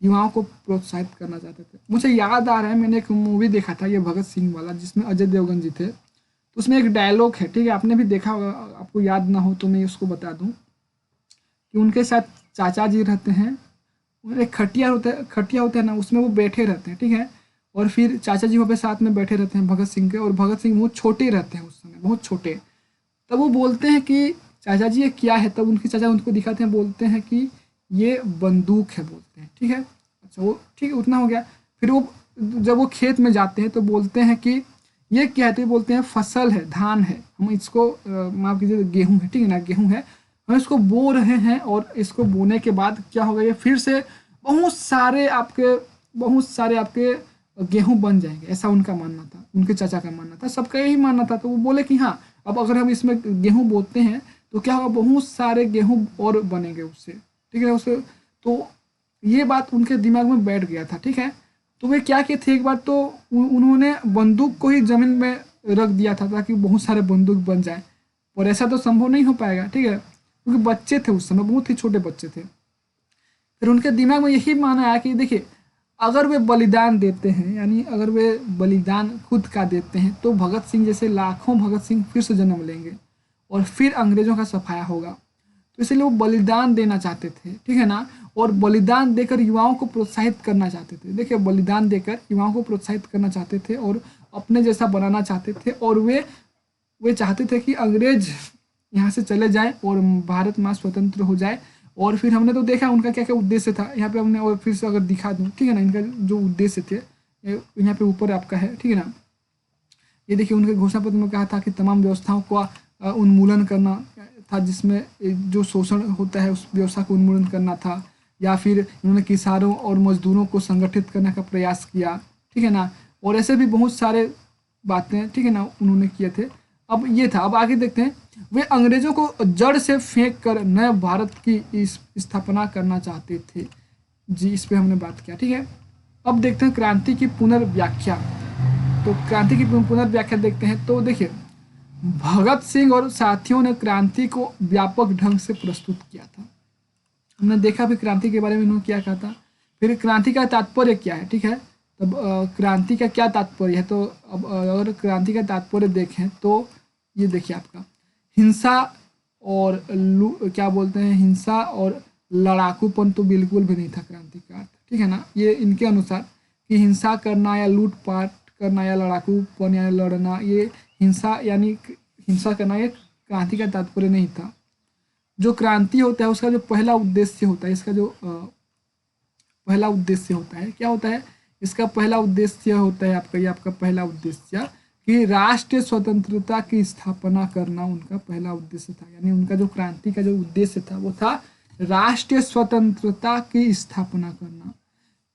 युवाओं को प्रोत्साहित करना चाहते थे। मुझे याद आ रहा है, मैंने एक मूवी देखा था ये भगत सिंह वाला, जिसमें अजय देवगन जी थे। तो उसमें एक डायलॉग है, ठीक है, आपने भी देखा होगा, आपको याद ना हो तो मैं उसको बता दूं कि उनके साथ चाचा जी रहते हैं, एक खटिया होता है ना, उसमें वो बैठे रहते हैं, ठीक है। और फिर चाचा जी वहाँ पे साथ में बैठे रहते हैं भगत सिंह के, और भगत सिंह बहुत छोटे रहते हैं उस समय, बहुत छोटे। तब वो बोलते हैं कि चाचा जी ये क्या है, तब उनके चाचा उनको दिखाते हैं, बोलते हैं कि ये बंदूक है, बोलते हैं, ठीक है। अच्छा, वो ठीक है, उतना हो गया। फिर वो जब वो खेत में जाते हैं तो बोलते हैं कि ये क्या है, तो बोलते हैं फसल है, धान है, हम इसको माफ कीजिए गेहूँ है, ठीक है ना, गेहूँ है, हम इसको बो रहे हैं, और इसको बोने के बाद क्या होगा, ये फिर से बहुत सारे आपके गेहूं बन जाएंगे, ऐसा उनका मानना था, उनके चाचा का मानना था, सबका यही मानना था। तो वो बोले कि हाँ, अब अगर हम इसमें गेहूं बोते हैं तो क्या होगा, बहुत सारे गेहूं और बनेंगे उससे, ठीक है उससे। तो ये बात उनके दिमाग में बैठ गया था, ठीक है। तो वे क्या किए थे, एक बार तो उन्होंने बंदूक को ही जमीन में रख दिया था ताकि बहुत सारे बंदूक बन जाए, और ऐसा तो संभव नहीं हो पाएगा, ठीक है, क्योंकि बच्चे थे उस समय, बहुत ही छोटे बच्चे थे। फिर उनके दिमाग में यही माना आया कि देखिए, अगर वे बलिदान देते हैं, यानी अगर वे बलिदान खुद का देते हैं, तो भगत सिंह जैसे लाखों भगत सिंह फिर से जन्म लेंगे और फिर अंग्रेजों का सफाया होगा। तो इसलिए वो बलिदान देना चाहते थे, ठीक है ना, और बलिदान देकर युवाओं को प्रोत्साहित करना चाहते थे। देखिए, बलिदान देकर युवाओं को प्रोत्साहित करना चाहते थे और अपने जैसा बनाना चाहते थे, और वे चाहते थे कि अंग्रेज यहाँ से चले जाए और भारत माँ स्वतंत्र हो जाए। और फिर हमने तो देखा उनका क्या क्या उद्देश्य था, यहाँ पे हमने, और फिर से अगर दिखा दूँ, ठीक है ना, इनका जो उद्देश्य थे यहाँ पे ऊपर आपका है, ठीक है ना। ये देखिए, उनके घोषणा पत्र में कहा था कि तमाम व्यवस्थाओं का उन्मूलन करना था, जिसमें जो शोषण होता है उस व्यवस्था को उन्मूलन करना था, या फिर इन्होंने किसानों और मजदूरों को संगठित करने का प्रयास किया, ठीक है ना, और ऐसे भी बहुत सारे बातें, ठीक है ना, उन्होंने किए थे। अब ये था, अब आगे देखते हैं। वे अंग्रेजों को जड़ से फेंक कर नए भारत की स्थापना करना चाहते थे। जी, इस पे हमने बात किया, ठीक है। अब देखते हैं क्रांति की पुनर्व्याख्या। तो क्रांति की पुनर्व्याख्या देखते हैं। तो देखिए, भगत सिंह और साथियों ने क्रांति को व्यापक ढंग से प्रस्तुत किया था। हमने देखा भी क्रांति के बारे में इन्होंने क्या कहा था। फिर क्रांति का तात्पर्य क्या है, ठीक है। तब क्रांति का क्या तात्पर्य है, तो अब अगर क्रांति का तात्पर्य देखें तो ये देखिए आपका हिंसा और क्या बोलते हैं, हिंसा और लड़ाकूपन तो बिल्कुल भी नहीं था क्रांति का अर्थ, ठीक है ना। ये इनके अनुसार कि हिंसा करना या लूटपाट करना या लड़ाकूपन या लड़ना, ये हिंसा यानी हिंसा करना, ये क्रांति का तात्पर्य नहीं था। जो क्रांति होता है उसका जो पहला उद्देश्य होता है, इसका जो पहला उद्देश्य होता है, क्या होता है, इसका पहला उद्देश्य होता है आपका, ये आपका पहला उद्देश्य कि राष्ट्रीय स्वतंत्रता की स्थापना करना उनका पहला उद्देश्य था। यानी उनका जो क्रांति का जो उद्देश्य था वो था राष्ट्रीय स्वतंत्रता की स्थापना करना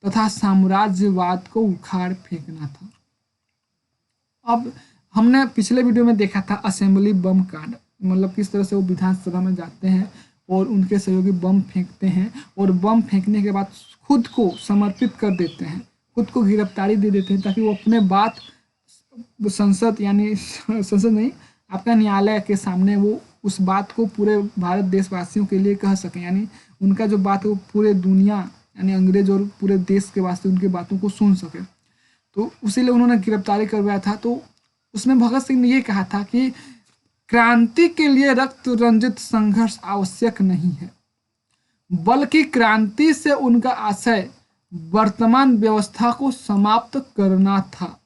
तथा साम्राज्यवाद को उखाड़ फेंकना था। अब हमने पिछले वीडियो में देखा था असेंबली बम कांड, मतलब किस तरह से वो विधानसभा में जाते हैं और उनके सहयोगी बम फेंकते हैं, और बम फेंकने के बाद खुद को समर्पित कर देते हैं, खुद को गिरफ्तारी दे देते हैं, ताकि वो अपने बात संसद, यानी संसद नहीं, आपका न्यायालय के सामने वो उस बात को पूरे भारत देशवासियों के लिए कह सकें। यानी उनका जो बात है वो पूरे दुनिया, यानी अंग्रेज और पूरे देश के वास्ते उनकी बातों को सुन सके। तो उसी लिए उन्होंने गिरफ्तारी करवाया था। तो उसमें भगत सिंह ने ये कहा था कि क्रांति के लिए रक्त रंजित संघर्ष आवश्यक नहीं है, बल्कि क्रांति से उनका आशय वर्तमान व्यवस्था को समाप्त करना था।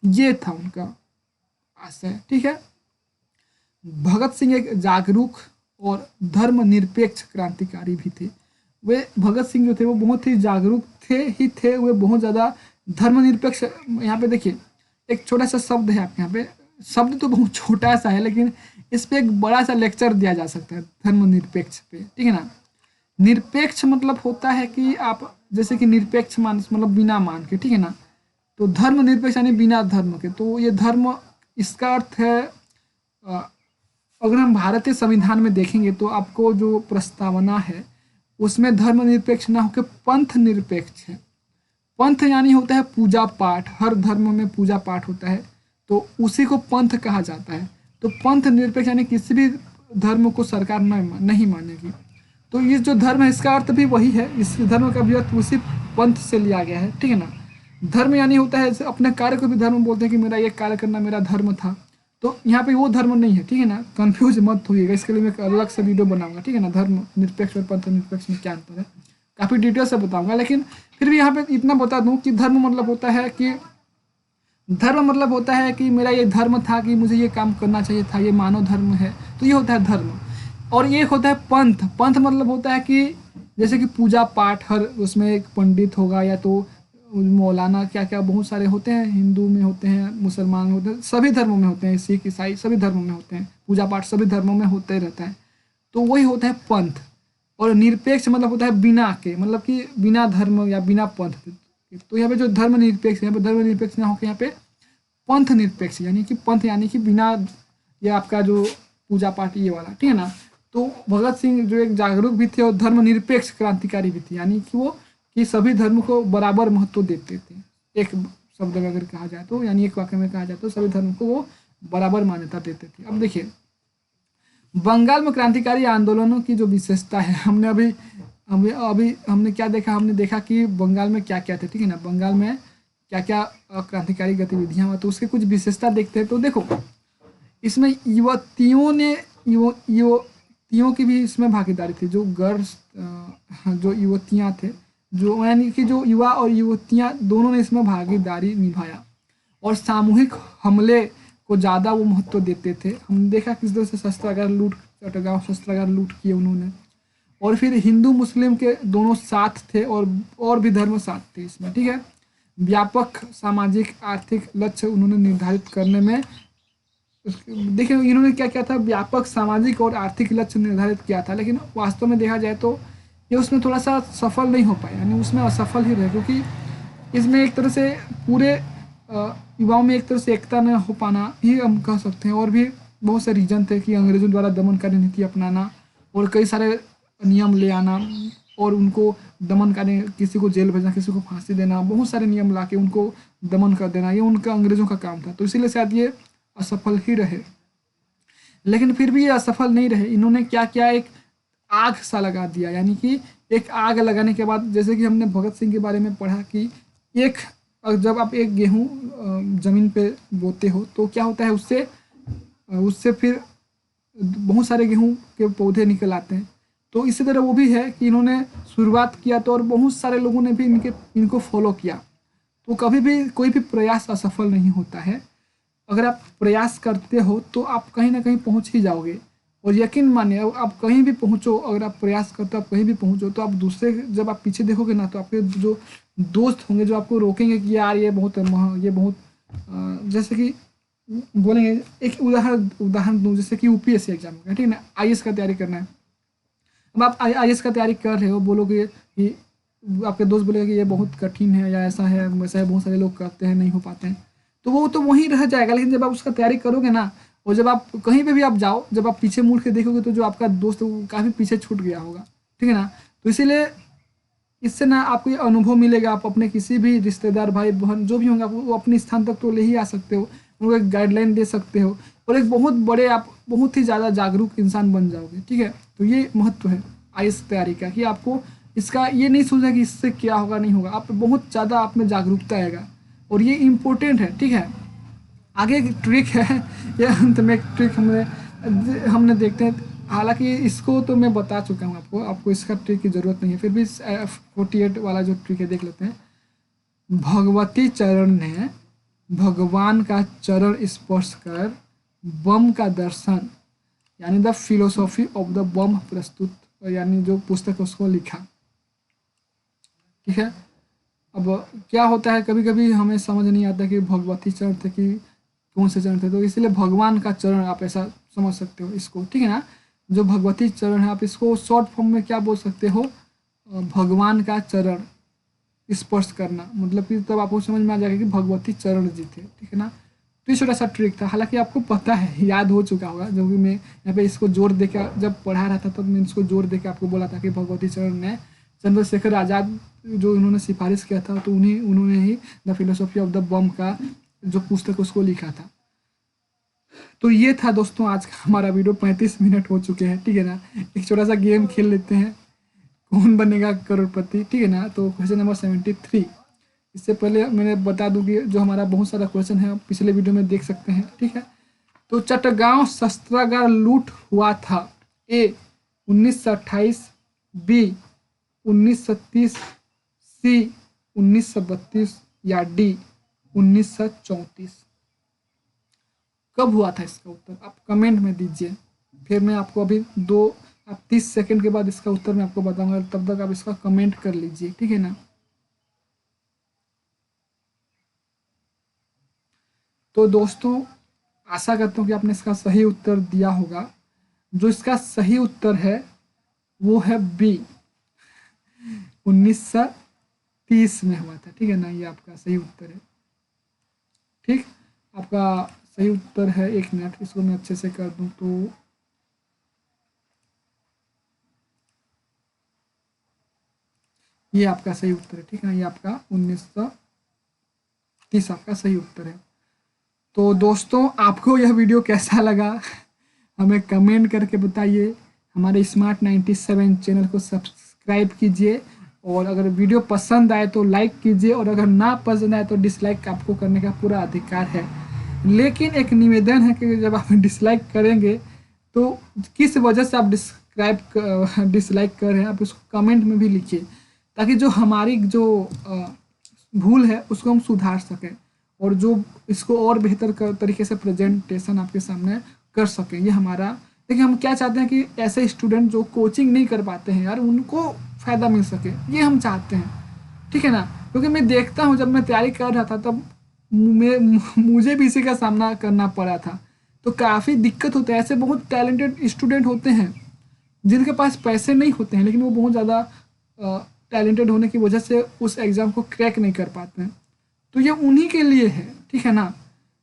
ये था उनका आशय, ठीक है। भगत सिंह एक जागरूक और धर्मनिरपेक्ष क्रांतिकारी भी थे। वे भगत सिंह जो थे वो बहुत ही जागरूक थे, वे बहुत ज़्यादा धर्मनिरपेक्ष। यहाँ पे देखिए, एक छोटा सा शब्द है आप, यहाँ पे शब्द तो बहुत छोटा सा है, लेकिन इस पे एक बड़ा सा लेक्चर दिया जा सकता है धर्मनिरपेक्ष पे, ठीक है ना। निरपेक्ष मतलब होता है कि आप जैसे कि निरपेक्ष मान मतलब बिना मान के, ठीक है ना। तो धर्म निरपेक्ष यानी बिना धर्म के। तो ये धर्म, इसका अर्थ है अ, अगर हम भारतीय संविधान में देखेंगे तो आपको जो प्रस्तावना है उसमें धर्म निरपेक्ष ना होकर पंथ निरपेक्ष है। पंथ यानी होता है पूजा पाठ, हर धर्म में पूजा पाठ होता है, तो उसी को पंथ कहा जाता है। तो पंथ निरपेक्ष यानी किसी भी धर्म को सरकार नहीं मानेगी। तो ये जो धर्म है इसका अर्थ भी वही है, इस धर्म का भी अर्थ उसी पंथ से लिया गया है, ठीक है ना। धर्म यानी होता है अपने कार्य को भी धर्म बोलते हैं कि मेरा ये कार्य करना मेरा धर्म था। तो यहाँ पे वो धर्म नहीं है, ठीक है ना, कंफ्यूज मत होइएगा, इसके लिए मैं एक अलग से वीडियो बनाऊंगा, ठीक है ना। धर्म निरपेक्ष और पंथ निरपेक्ष में क्या अंतर है काफ़ी डिटेल से बताऊंगा, लेकिन फिर भी यहाँ पे इतना बता दूं कि धर्म मतलब होता है कि मेरा ये धर्म था कि मुझे ये काम करना चाहिए था, ये मानव धर्म है, तो ये होता है धर्म। और ये होता है पंथ। पंथ मतलब होता है कि जैसे कि पूजा पाठ, हर उसमें एक पंडित होगा या तो मौलाना, क्या क्या बहुत सारे होते हैं, हिंदू में होते हैं, मुसलमान में होते हैं, सभी धर्मों में होते हैं, सिख ईसाई सभी धर्मों में होते हैं, पूजा पाठ सभी धर्मों में होते रहता है। तो वही होता है पंथ। और निरपेक्ष मतलब होता है बिना के, मतलब कि बिना धर्म या बिना पंथ के। तो यहाँ पे जो धर्म निरपेक्ष है, यहाँ पे धर्म निरपेक्ष ना होकर यहाँ पे पंथ निरपेक्ष, यानी कि पंथ यानी कि बिना ये आपका जो पूजा पाठ ये वाला, ठीक है ना। तो भगत सिंह जो एक जागरूक भी थे और धर्म निरपेक्ष क्रांतिकारी भी थे, यानी कि वो कि सभी धर्म को बराबर महत्व देते थे। एक शब्द में अगर कहा जाए तो, यानी एक वाक्य में कहा जाए तो सभी धर्म को वो बराबर मान्यता देते थे। अब देखिए बंगाल में क्रांतिकारी आंदोलनों की जो विशेषता है, हमने अभी हमने क्या देखा, हमने देखा कि बंगाल में क्या क्या थे, ठीक है ना। बंगाल में क्या क्या क्रांतिकारी गतिविधियां हुआ, तो उसके कुछ विशेषता देखते हैं। तो देखो इसमें युवतियों की भी इसमें भागीदारी थी, जो गर्ल्स जो युवतियां थे, जो यानी कि जो युवा और युवतियां दोनों ने इसमें भागीदारी निभाया। और सामूहिक हमले को ज़्यादा वो महत्व देते थे। हमने देखा किस तरह से शस्त्रागार लूट, चटगांव शस्त्रागार लूट किए उन्होंने। और फिर हिंदू मुस्लिम के दोनों साथ थे और भी धर्म साथ थे इसमें, ठीक है। व्यापक सामाजिक आर्थिक लक्ष्य उन्होंने निर्धारित करने में, देखिए इन्होंने क्या किया था, व्यापक सामाजिक और आर्थिक लक्ष्य निर्धारित किया था, लेकिन वास्तव में देखा जाए तो ये उसमें थोड़ा सा सफल नहीं हो पाया, यानी उसमें असफल ही रहे, क्योंकि इसमें एक तरह से पूरे युवाओं में एक तरह से एकता न हो पाना ही हम कह सकते हैं। और भी बहुत से रीजन थे कि अंग्रेजों द्वारा दमनकारी नीति अपनाना और कई सारे नियम ले आना और उनको दमन करने, किसी को जेल भेजना, किसी को फांसी देना, बहुत सारे नियम ला के उनको दमन कर देना, ये उनका अंग्रेजों का काम था। तो इसीलिए शायद ये असफल ही रहे। लेकिन फिर भी ये असफल नहीं रहे, इन्होंने क्या किया, एक आग सा लगा दिया, यानी कि एक आग लगाने के बाद, जैसे कि हमने भगत सिंह के बारे में पढ़ा कि जब आप एक गेहूँ जमीन पे बोते हो तो क्या होता है, उससे फिर बहुत सारे गेहूँ के पौधे निकल आते हैं। तो इसी तरह वो भी है कि इन्होंने शुरुआत किया तो और बहुत सारे लोगों ने भी इनको फॉलो किया। तो कभी भी कोई भी प्रयास असफल नहीं होता है। अगर आप प्रयास करते हो तो आप कहीं ना कहीं पहुंच ही जाओगे। और यकीन मानिए आप कहीं भी पहुंचो, अगर आप प्रयास करते हो आप कहीं भी पहुंचो, तो आप दूसरे जब आप पीछे देखोगे ना, तो आपके जो दोस्त होंगे जो आपको रोकेंगे कि यार ये बहुत जैसे कि बोलेंगे, एक उदाहरण दूँ, जैसे कि यूपीएससी एग्जाम हो गया, ठीक है ना, आईएएस का तैयारी करना है। अब आप आईएएस का तैयारी कर रहे हो, बोलोगे कि आपके दोस्त बोलेगा कि ये बहुत कठिन है या ऐसा है वैसा है, बहुत सारे लोग करते हैं नहीं हो पाते हैं, तो वो तो वहीं रह जाएगा। लेकिन जब आप उसका तैयारी करोगे ना, और जब आप कहीं पे भी आप जाओ, जब आप पीछे मुड़ के देखोगे तो जो आपका दोस्त है वो काफ़ी पीछे छूट गया होगा, ठीक है ना। तो इसीलिए इससे ना आपको ये अनुभव मिलेगा, आप अपने किसी भी रिश्तेदार भाई बहन जो भी होंगे वो अपने स्थान तक तो ले ही आ सकते हो, उनको एक गाइडलाइन दे सकते हो और एक बहुत बड़े आप बहुत ही ज़्यादा जागरूक इंसान बन जाओगे, ठीक है। तो ये महत्व है आईएएस तैयारी का, कि आपको इसका ये नहीं सोचना कि इससे क्या होगा नहीं होगा, आप बहुत ज़्यादा आप में जागरूकता आएगा और ये इम्पोर्टेंट है, ठीक है। आगे एक ट्रिक है, ये अंत में एक ट्रिक हमने देखते हैं, हालांकि इसको तो मैं बता चुका हूँ आपको इसका ट्रिक की ज़रूरत नहीं है, फिर भी 48 वाला जो ट्रिक है देख लेते हैं। भगवती चरण ने भगवान का चरण स्पर्श कर बम का दर्शन, यानी द फिलोसॉफी ऑफ द बम प्रस्तुत, यानी जो पुस्तक उसको लिखा, ठीक है। अब क्या होता है, कभी कभी हमें समझ नहीं आता कि भगवती चरण थे कि कौन से चरण थे, तो इसलिए भगवान का चरण आप ऐसा समझ सकते हो इसको, ठीक है ना। जो भगवती चरण है, आप इसको शॉर्ट फॉर्म में क्या बोल सकते हो, भगवान का चरण स्पर्श करना, मतलब कि तब आपको समझ में आ जाएगा कि भगवती चरण जी थे, ठीक है ना। तो ये छोटा सा ट्रिक था, हालांकि आपको पता है, याद हो चुका होगा, जो कि मैं यहाँ पे इसको जोर दे के जब पढ़ा रहा था तब मैं इसको जोर दे के आपको बोला था कि भगवती चरण ने चंद्रशेखर आज़ाद जो इन्होंने सिफारिश किया था, तो उन्होंने ही द फिलोसॉफी ऑफ द बम का जो पुस्तक उसको लिखा था। तो ये था दोस्तों आज का हमारा वीडियो, 35 मिनट हो चुके हैं, ठीक है ना। एक छोटा सा गेम खेल लेते हैं, कौन बनेगा करोड़पति, ठीक है ना। तो क्वेश्चन नंबर 73, इससे पहले मैंने बता दूं कि जो हमारा बहुत सारा क्वेश्चन है पिछले वीडियो में देख सकते हैं, ठीक है। तो चट्टगांव शस्त्रागार लूट हुआ था, ए 1928, बी 1930, सी 1932 या डी 1934। कब हुआ था इसका उत्तर आप कमेंट में दीजिए, फिर मैं आपको अभी 30 सेकंड के बाद इसका उत्तर मैं आपको बताऊंगा, तब तक आप इसका कमेंट कर लीजिए, ठीक है ना। तो दोस्तों आशा करता हूँ कि आपने इसका सही उत्तर दिया होगा। जो इसका सही उत्तर है वो है बी 1930 में हुआ था, ठीक है ना। ये आपका सही उत्तर है, ठीक, आपका सही उत्तर है। 1 मिनट, इसको मैं अच्छे से कर दूं तो ये आपका सही उत्तर है, ठीक है ना। ये आपका 1930 आपका सही उत्तर है। तो दोस्तों आपको यह वीडियो कैसा लगा हमें कमेंट करके बताइए। हमारे स्मार्ट 97 चैनल को सब्सक्राइब कीजिए, और अगर वीडियो पसंद आए तो लाइक कीजिए, और अगर ना पसंद आए तो डिसलाइक आपको करने का पूरा अधिकार है। लेकिन एक निवेदन है कि जब आप डिसलाइक करेंगे तो किस वजह से आप डिसलाइक कर रहे हैं, आप उसको कमेंट में भी लिखिए, ताकि जो हमारी जो भूल है उसको हम सुधार सकें, और जो इसको और बेहतर तरीके से प्रेजेंटेशन आपके सामने कर सकें। ये हमारा, देखिए हम क्या चाहते हैं कि ऐसे स्टूडेंट जो कोचिंग नहीं कर पाते हैं यार, उनको फ़ायदा मिल सके, ये हम चाहते हैं, ठीक है ना। क्योंकि मैं देखता हूँ जब मैं तैयारी कर रहा था तब मुझे भी इसी का सामना करना पड़ा था। तो काफ़ी दिक्कत होता है, ऐसे बहुत टैलेंटेड स्टूडेंट होते हैं जिनके पास पैसे नहीं होते हैं, लेकिन वो बहुत ज़्यादा टैलेंटेड होने की वजह से उस एग्ज़ाम को क्रैक नहीं कर पाते हैं। तो ये उन्हीं के लिए है, ठीक है ना।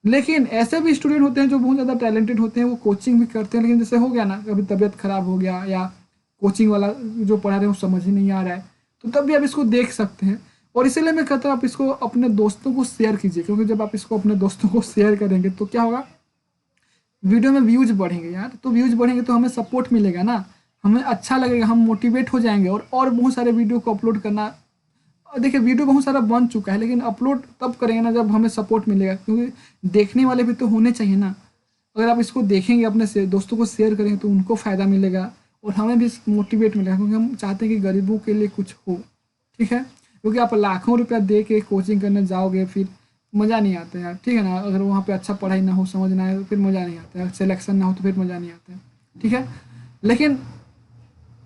लेकिन ऐसे भी स्टूडेंट होते हैं जो बहुत ज़्यादा टैलेंटेड होते हैं, वो कोचिंग भी करते हैं, लेकिन जैसे हो गया ना, कभी तबीयत खराब हो गया या कोचिंग वाला जो पढ़ा रहे हैं वो समझ ही नहीं आ रहा है, तो तब भी आप इसको देख सकते हैं। और इसीलिए मैं कहता हूँ आप इसको अपने दोस्तों को शेयर कीजिए, क्योंकि जब आप इसको अपने दोस्तों को शेयर करेंगे तो क्या होगा, वीडियो में व्यूज बढ़ेंगे यार। तो व्यूज बढ़ेंगे तो हमें सपोर्ट मिलेगा ना, हमें अच्छा लगेगा, हम मोटिवेट हो जाएंगे और बहुत सारे वीडियो को अपलोड करना। देखिए वीडियो बहुत सारा बन चुका है, लेकिन अपलोड तब करेंगे ना जब हमें सपोर्ट मिलेगा, क्योंकि देखने वाले भी तो होने चाहिए ना। अगर आप इसको देखेंगे, अपने से दोस्तों को शेयर करेंगे, तो उनको फ़ायदा मिलेगा और हमें भी मोटिवेट मिलेगा, क्योंकि हम चाहते हैं कि गरीबों के लिए कुछ हो, ठीक है। क्योंकि आप लाखों रुपया दे के कोचिंग करने जाओगे, फिर मज़ा नहीं आता यार, ठीक है ना। अगर वहाँ पे अच्छा पढ़ाई ना हो, समझ ना आए, तो फिर मज़ा नहीं आता है, सिलेक्शन ना हो तो फिर मज़ा नहीं आता है, ठीक है। लेकिन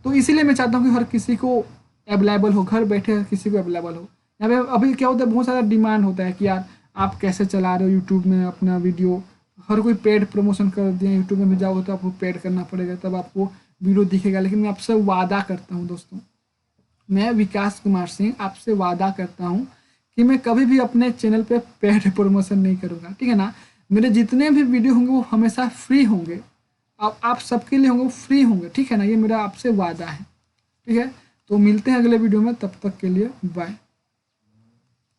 तो इसीलिए मैं चाहता हूँ कि हर किसी को अवेलेबल हो, घर बैठे हर किसी को अवेलेबल हो। यहाँ पे अभी क्या होता है, बहुत सारा डिमांड होता है कि यार आप कैसे चला रहे हो यूट्यूब में अपना वीडियो, हर कोई पेड प्रमोशन कर दिए, यूट्यूब में भी जाओगे तो आपको पेड करना पड़ेगा, तब आपको वीडियो दिखेगा। लेकिन मैं आपसे वादा करता हूँ दोस्तों, मैं विकास कुमार सिंह आपसे वादा करता हूँ कि मैं कभी भी अपने चैनल पे पेड प्रमोशन नहीं करूँगा, ठीक है ना। मेरे जितने भी वीडियो होंगे वो हमेशा फ्री होंगे, आप सबके लिए होंगे, वो फ्री होंगे, ठीक है ना। ये मेरा आपसे वादा है, ठीक है। तो मिलते हैं अगले वीडियो में, तब तक के लिए बाय।